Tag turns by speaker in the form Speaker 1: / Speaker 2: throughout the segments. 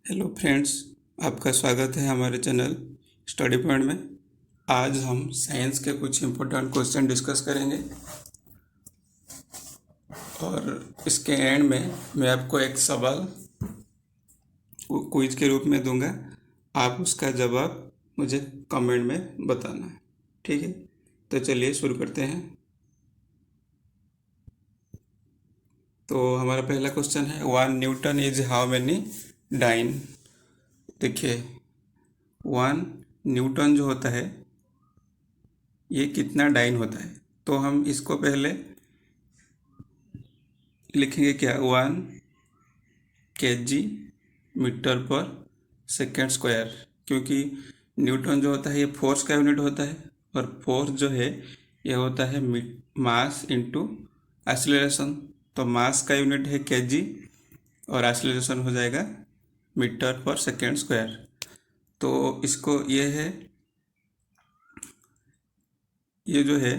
Speaker 1: Hello friends, आपका स्वागत है हमारे चैनल स्टडी पॉइंट में। आज हम साइंस के कुछ इम्पोर्टेंट क्वेश्चन डिस्कस करेंगे और इसके एंड में मैं आपको एक सवाल क्विज के रूप में दूंगा। आप उसका जवाब मुझे कमेंट में बताना है, ठीक है? तो चलिए शुरू करते हैं। तो हमारा पहला क्वेश्चन है, 1 newton is how many dyne. देखिए, 1 न्यूटन जो होता है ये कितना डाइन होता है। तो हम इसको पहले लिखेंगे क्या, 1 kg मीटर पर सेकेंड स्क्वायर, क्योंकि न्यूटन जो होता है ये फोर्स का यूनिट होता है और फोर्स जो है ये होता है मास इनटू एक्सीलरेशन। तो मास का यूनिट है kg और एक्सीलरेशन हो जाएगा मीटर पर सेकेंड स्क्वायर। तो इसको ये जो है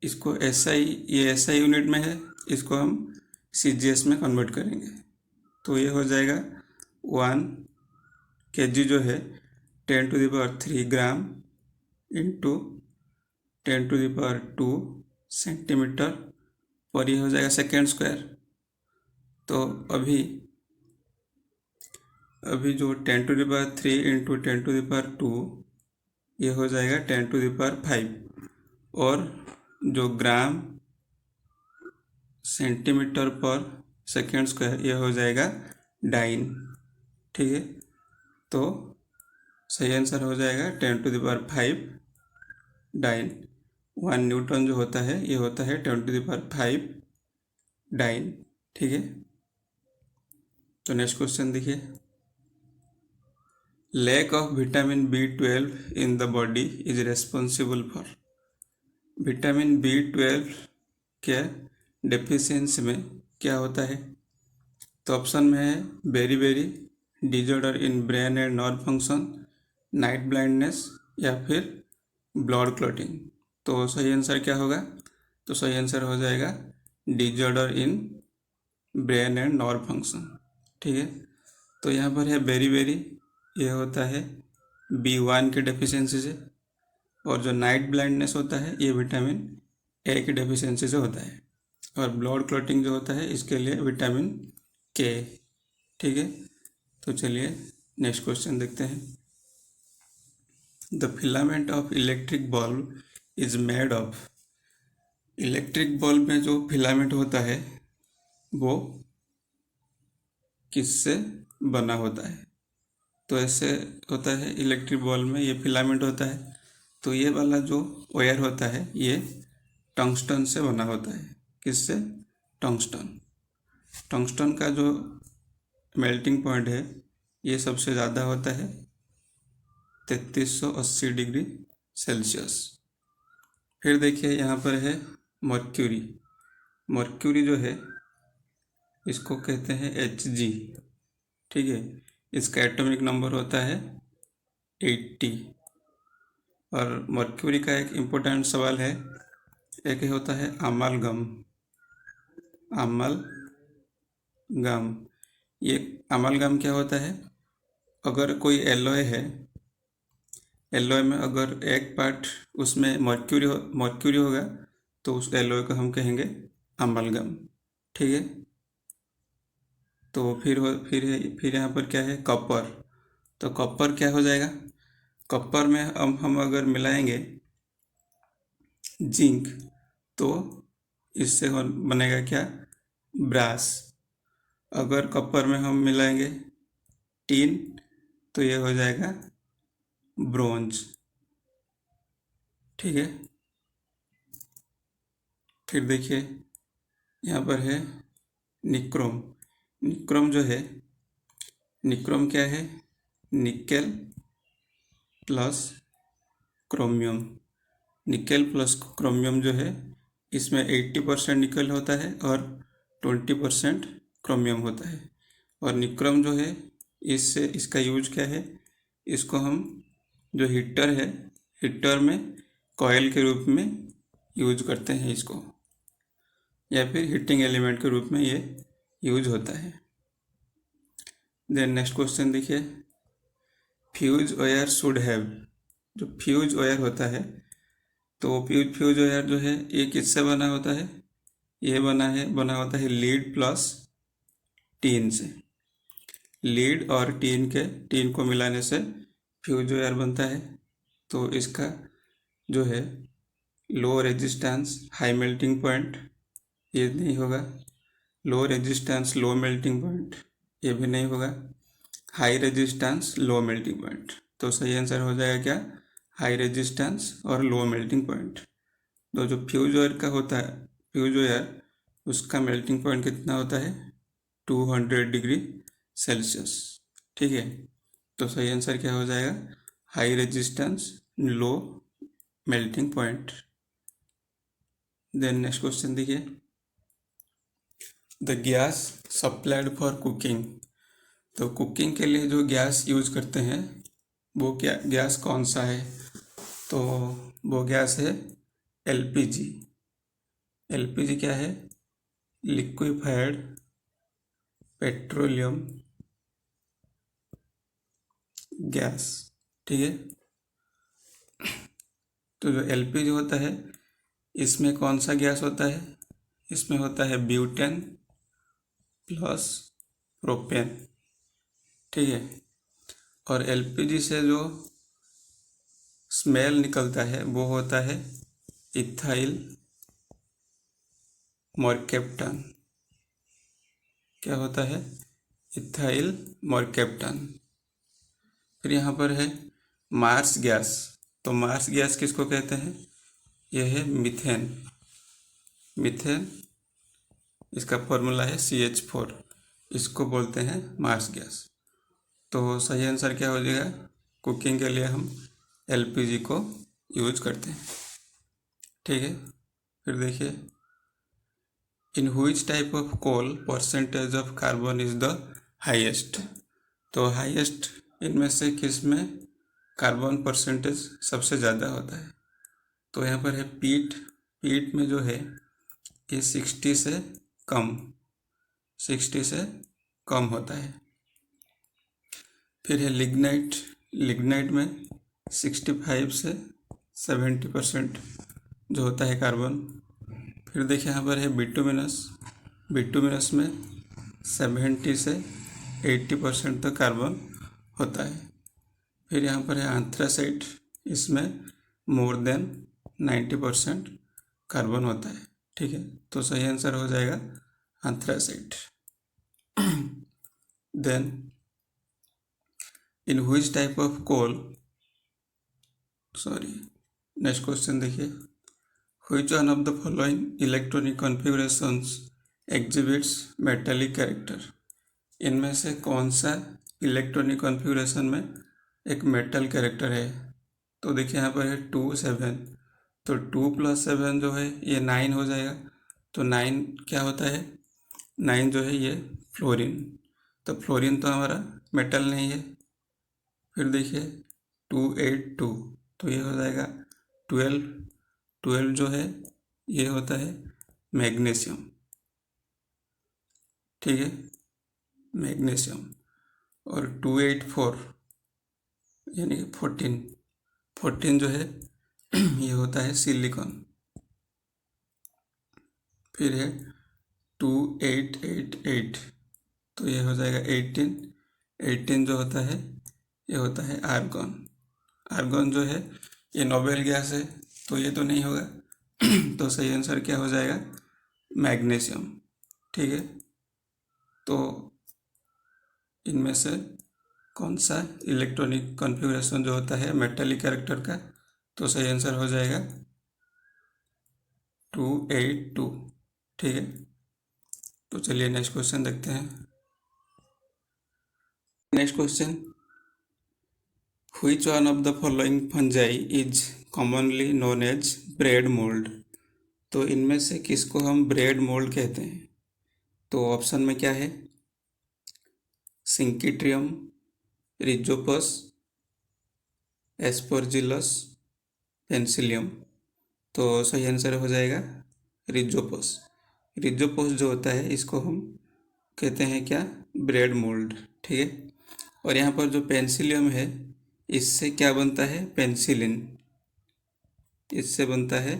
Speaker 1: इसको SI, ये SI यूनिट में है, इसको हम CGS में कन्वर्ट करेंगे। तो ये हो जाएगा 1 kg जो है 10⁻³ ग्राम इंटू 10⁻² सेंटीमीटर और ये हो जाएगा सेकेंड स्क्वायर। तो अभी जो 10⁻³ इंटू 10⁻² ये हो जाएगा 10⁵ और जो ग्राम सेंटीमीटर पर सेकेंड स्क्वायर ये हो जाएगा डाइन, ठीक है? तो सही आंसर हो जाएगा 10⁵ डाइन। 1 न्यूटन जो होता है ये होता है 10⁵ डाइन, ठीक है? तो नेक्स्ट क्वेश्चन देखिए, lack of vitamin B12 in the body is responsible for. Vitamin B12 के डेफिशिएंसी में क्या होता है? तो ऑप्शन में है beriberi, disorder in brain and nerve function, night blindness या फिर ब्लड क्लॉटिंग। तो सही आंसर क्या होगा? तो सही आंसर हो जाएगा disorder in brain and nerve function, ठीक है? तो यहाँ पर है बेरी बेरी, ये होता है B1 के डेफिशिएंसी से, और जो नाइट ब्लाइंडनेस होता है ये विटामिन A की डेफिशिएंसी से होता है, और ब्लड क्लॉटिंग जो होता है इसके लिए विटामिन K, ठीक है? तो चलिए नेक्स्ट क्वेश्चन देखते हैं। The filament of electric bulb is made of. Electric bulb में जो फिलामेंट होता है वो किससे बना होता है? तो ऐसे होता है, इलेक्ट्रिक बल्ब में ये फिलामेंट होता है, तो ये वाला जो वायर होता है ये टंगस्टन से बना होता है। किससे? टंगस्टन। टंगस्टन का जो मेल्टिंग पॉइंट है ये सबसे ज़्यादा होता है 3380 डिग्री सेल्सियस। फिर देखिए यहाँ पर है मर्क्यूरी। मर्क्यूरी जो है इसको कहते हैं Hg, ठीक है? इसका एटॉमिक नंबर होता है 80। और मर्क्यूरी का एक इम्पोर्टेंट सवाल है, एक होता है अमालगम। अमालगम, ये अमालगम क्या होता है? अगर कोई एलॉय है, एलॉय में अगर एक पार्ट उसमें मर्क्यूरी होगा तो उस एलॉय को हम कहेंगे अमालगम, ठीक है? तो फिर यहाँ पर क्या है, कॉपर। तो कॉपर क्या हो जाएगा? कॉपर में हम अगर मिलाएंगे जिंक तो इससे बनेगा क्या, ब्रास। अगर कॉपर में हम मिलाएंगे टीन तो ये हो जाएगा ब्रोंज, ठीक है? फिर देखिए यहाँ पर है निक्रोम। निक्रोम जो है, निक्रोम क्या है? Nickel plus chromium. Nickel plus chromium जो है इसमें 80% निकल होता है और 20% क्रोमियम होता है। और निक्रोम जो है इससे इसका यूज क्या है, इसको हम जो हीटर है, हीटर में कॉयल के रूप में यूज करते हैं इसको, या फिर हीटिंग एलिमेंट के रूप में ये यूज होता है। देन नेक्स्ट क्वेश्चन देखिए, फ्यूज वायर शुड हैव, जो फ्यूज वायर होता है तो फ्यूज वायर जो है ये किससे बना होता है, ये बना होता है लीड प्लस टीन से। लीड और टीन को मिलाने से फ्यूज वायर बनता है। तो इसका जो है low resistance high melting point, ये नहीं होगा। Low resistance low melting point, ये भी नहीं होगा। High resistance low melting point, तो सही आंसर हो जाएगा क्या, हाई रेजिस्टेंस और लो मेल्टिंग पॉइंट। तो जो फ्यूज वायर का होता है, फ्यूज वायर उसका मेल्टिंग पॉइंट कितना होता है, 200 डिग्री सेल्सियस। ठीक है, तो सही आंसर क्या हो जाएगा, high resistance low melting point. Then next question देखिए, the gas supplied for cooking, तो कुकिंग के लिए जो गैस यूज करते हैं वो क्या गैस कौन सा है, तो वो गैस है एलपीजी। एलपीजी क्या है, लिक्विफाइड पेट्रोलियम गैस। ठीक है, तो जो एलपीजी होता है इसमें कौन सा गैस होता है, इसमें होता है ब्यूटेन प्लस प्रोपेन। ठीक है, और एलपीजी से जो स्मेल निकलता है वो होता है इथाइल मर्केप्टन। क्या होता है, इथाइल मर्केप्टन। फिर यहाँ पर है मार्स गैस, तो मार्स गैस किसको कहते हैं, यह है मीथेन। मीथेन इसका फॉर्मूला है CH4, इसको बोलते हैं मार्स गैस। तो सही आंसर क्या हो जाएगा, कुकिंग के लिए हम एलपीजी को यूज करते हैं। ठीक है, फिर देखिए, in which type of coal percentage of carbon is the highest, तो हाईएस्ट इनमें से किस में कार्बन परसेंटेज सबसे ज़्यादा होता है, तो यहाँ पर है पीट। पीट में जो है ये 60 से कम होता है। फिर है लिग्नाइट। लिग्नाइट में 65 से 70% जो होता है कार्बन। फिर देखिए यहाँ पर है बिटुमिनस। बिटुमिनस में 70 से 80% तक कार्बन होता है। फिर यहाँ पर है एंथ्रासाइट, इसमें मोर देन 90% कार्बन होता है। ठीक है, तो सही आंसर हो जाएगा anthracite. Then in which type of coal, sorry next question देखिए, which one of the following electronic configurations exhibits metallic character, इनमें से कौन सा इलेक्ट्रॉनिक कॉन्फ़िगरेशन में एक मेटल कैरेक्टर है, तो देखिए यहाँ पर है 2 7, तो 2 + 7 जो है ये 9 हो जाएगा। तो 9 क्या होता है, 9 जो है ये फ्लोरीन, तो फ्लोरीन तो हमारा मेटल नहीं है। फिर देखिए 2 8 2, तो ये हो जाएगा 12। 12 जो है ये होता है मैग्नीशियम। ठीक है, मैग्नीशियम। और 2 8 4 यानी कि 14, 14 जो है ये होता है सिलिकॉन। फिर है 2 8 8 8, तो ये हो जाएगा 18। 18 जो होता है ये होता है आर्गन। आर्गन जो है ये नोबेल गैस है, तो ये तो नहीं होगा। तो सही आंसर क्या हो जाएगा, मैग्नीशियम। ठीक है, तो इनमें से कौन सा इलेक्ट्रॉनिक कॉन्फ़िगरेशन जो होता है मेटालिक कैरेक्टर का, तो सही आंसर हो जाएगा 2 8 2। ठीक है, तो चलिए नेक्स्ट क्वेश्चन देखते हैं। Next question, which one of the following fungi is commonly known as bread mould, तो इनमें से किसको हम ब्रेड मोल्ड कहते हैं, तो ऑप्शन में क्या है, सिंकिट्रियम, रिजोपस, एस्परजिलस, पेंसिलियम, तो सही आंसर हो जाएगा रिजोपस। रिजोपस जो होता है इसको हम कहते हैं क्या, ब्रेड मोल्ड, ठीक है। और यहाँ पर जो पेंसिलियम है, इससे क्या बनता है? पेंसिलिन। इससे बनता है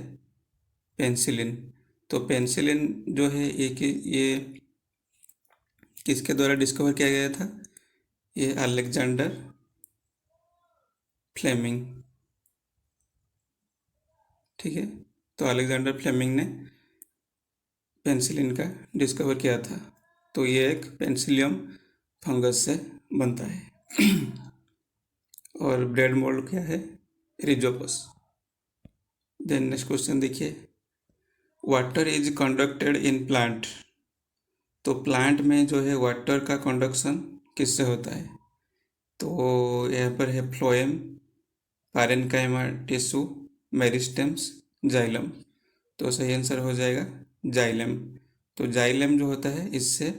Speaker 1: पेंसिलिन। तो पेंसिलिन जो है ये किसके द्वारा डिस्कवर किया गया था? ये अलेक्जेंडर फ्लेमिंग, ठीक है। तो अलेक्जेंडर फ्लेमिंग ने पेंसिलिन का डिस्कवर किया था। तो ये एक पेंसिलियम फंगस से बनता है। और ब्रेड मोल्ड क्या है? रिजोपस। देन नेक्स्ट क्वेश्चन देखिए, water is conducted in plant. तो प्लांट में जो है वाटर का कंडक्शन किससे होता है? तो यहाँ पर है phloem, parenchyma tissue, meristems, xylem. तो सही आंसर हो जाएगा जाइलम। तो जाइलम जो होता है, इससे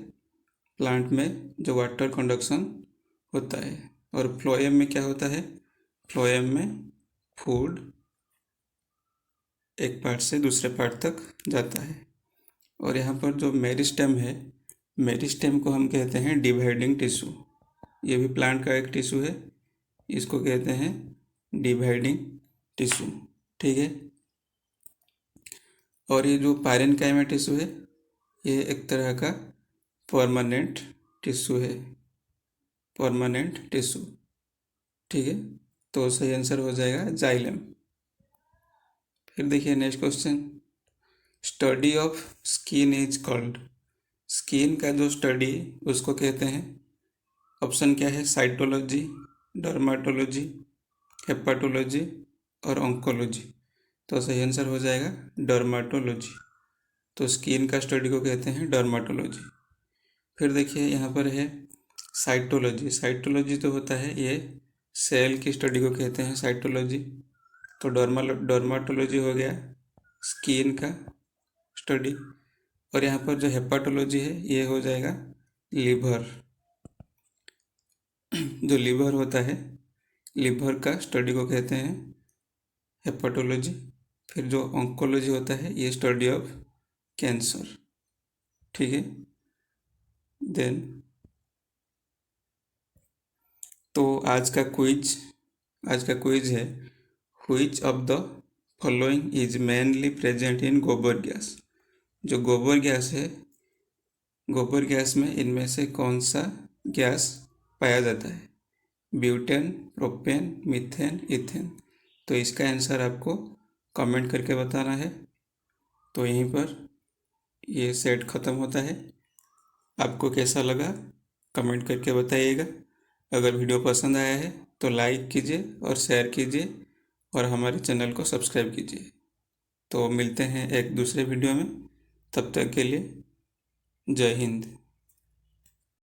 Speaker 1: प्लांट में जो वाटर कंडक्शन होता है। और फ्लोएम में क्या होता है? फ्लोएम में फूड एक पार्ट से दूसरे पार्ट तक जाता है। और यहाँ पर जो मेरिस्टेम है, मेरिस्टेम को हम कहते हैं डिवाइडिंग टिश्यू। ये भी प्लांट का एक टिश्यू है, इसको कहते हैं डिवाइडिंग टिश्यू, ठीक है। और ये जो पैरेन्काइमा टिश्यू है, ये एक तरह का परमानेंट टिश्यू है, परमानेंट टिश्यू, ठीक है। तो सही आंसर हो जाएगा जाइलम। फिर देखिए next question, study of skin is called. Skin का जो स्टडी उसको कहते हैं, ऑप्शन क्या है? साइटोलॉजी, डर्माटोलॉजी, हेपाटोलॉजी और ऑन्कोलॉजी। तो सही आंसर हो जाएगा डर्माटोलॉजी। तो स्किन का स्टडी को कहते हैं डर्माटोलॉजी। फिर देखिए यहाँ पर है साइटोलॉजी। साइटोलॉजी तो होता है ये सेल की स्टडी को कहते हैं साइटोलॉजी। तो डर्माटोलॉजी हो गया स्किन का स्टडी। और यहाँ पर जो हेपाटोलॉजी है, ये हो जाएगा लीवर। जो लीवर होता है, लीवर का स्टडी को कहते हैं हेपाटोलॉजी। फिर जो ऑन्कोलॉजी होता है, ये स्टडी ऑफ कैंसर, ठीक है। देन तो आज का क्विज है, which of the following is mainly present in गोबर गैस। जो गोबर गैस है, गोबर गैस में इनमें से कौन सा गैस पाया जाता है? Butane, propane, methane, ethane. तो इसका आंसर आपको कमेंट करके बताना है। तो यहीं पर ये सेट ख़त्म होता है। आपको कैसा लगा कमेंट करके बताइएगा। अगर वीडियो पसंद आया है तो लाइक कीजिए और शेयर कीजिए और हमारे चैनल को सब्सक्राइब कीजिए। तो मिलते हैं एक दूसरे वीडियो में, तब तक के लिए जय हिंद।